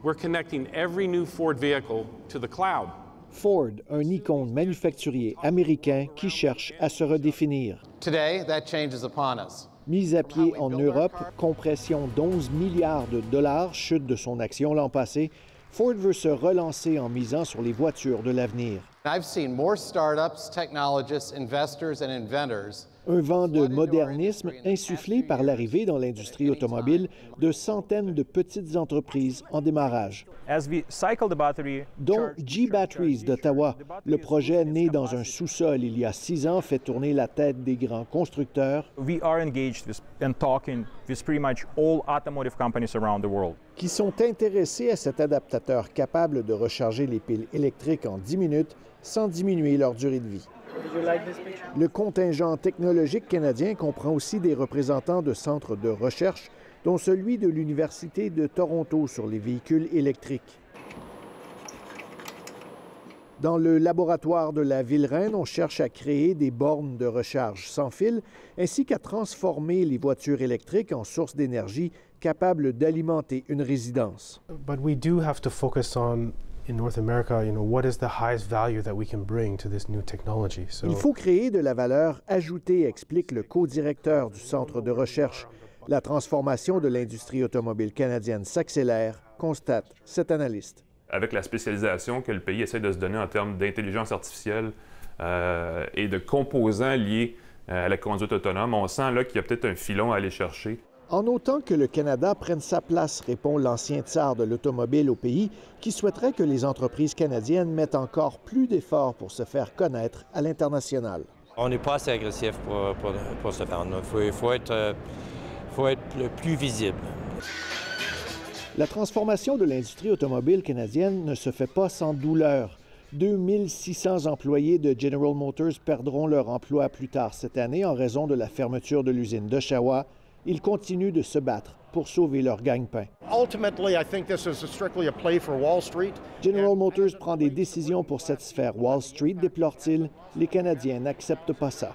We're connecting every new Ford vehicle to the cloud. Ford, un icône manufacturier américain qui cherche à se redéfinir. Today, that change is upon us. Mise à pied en Europe, compression d'11 milliards de dollars, chute de son action l'an passé, Ford veut se relancer en misant sur les voitures de l'avenir. I've seen more startups, technologists, investors, and inventors. Un vent de modernisme insufflé par l'arrivée dans l'industrie automobile de centaines de petites entreprises en démarrage, dont G-Batteries d'Ottawa. Le projet, né dans un sous-sol il y a 6 ans, fait tourner la tête des grands constructeurs qui sont intéressés à cet adaptateur capable de recharger les piles électriques en 10 minutes sans diminuer leur durée de vie. Le contingent technologique canadien comprend aussi des représentants de centres de recherche, dont celui de l'Université de Toronto sur les véhicules électriques. Dans le laboratoire de la Ville-Reine, on cherche à créer des bornes de recharge sans fil, ainsi qu'à transformer les voitures électriques en source d'énergie capables d'alimenter une résidence. But we do have to focus on in North America, what is the highest value that we can bring to this new technology? Il faut créer de la valeur ajoutée, explique le co-directeur du Centre de recherche. La transformation de l'industrie automobile canadienne s'accélère, constate cet analyste. Avec la spécialisation que le pays essaie de se donner en termes d'intelligence artificielle et de composants liés à la conduite autonome, on sent là qu'il y a peut-être un filon à aller chercher. En autant que le Canada prenne sa place, répond l'ancien tsar de l'automobile au pays, qui souhaiterait que les entreprises canadiennes mettent encore plus d'efforts pour se faire connaître à l'international. On n'est pas assez agressif pour se faire. Il faut être le plus visible. La transformation de l'industrie automobile canadienne ne se fait pas sans douleur. 2600 employés de General Motors perdront leur emploi plus tard cette année en raison de la fermeture de l'usine d'Oshawa. Ils continuent de se battre pour sauver leur gagne-pain. General Motors prend des décisions pour satisfaire Wall Street, déplore-t-il. Les Canadiens n'acceptent pas ça.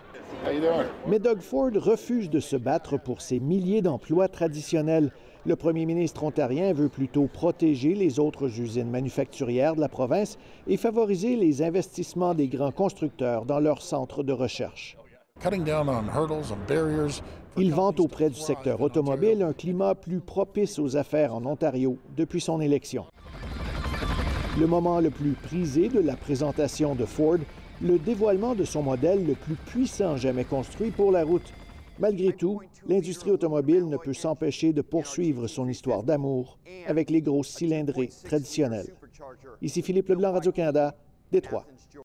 Mais Doug Ford refuse de se battre pour ces milliers d'emplois traditionnels. Le premier ministre ontarien veut plutôt protéger les autres usines manufacturières de la province et favoriser les investissements des grands constructeurs dans leurs centres de recherche. Il vante auprès du secteur automobile un climat plus propice aux affaires en Ontario depuis son élection. Le moment le plus prisé de la présentation de Ford, le dévoilement de son modèle le plus puissant jamais construit pour la route. Malgré tout, l'industrie automobile ne peut s'empêcher de poursuivre son histoire d'amour avec les grosses cylindrées traditionnelles. Ici Philippe Leblanc, Radio-Canada, Détroit.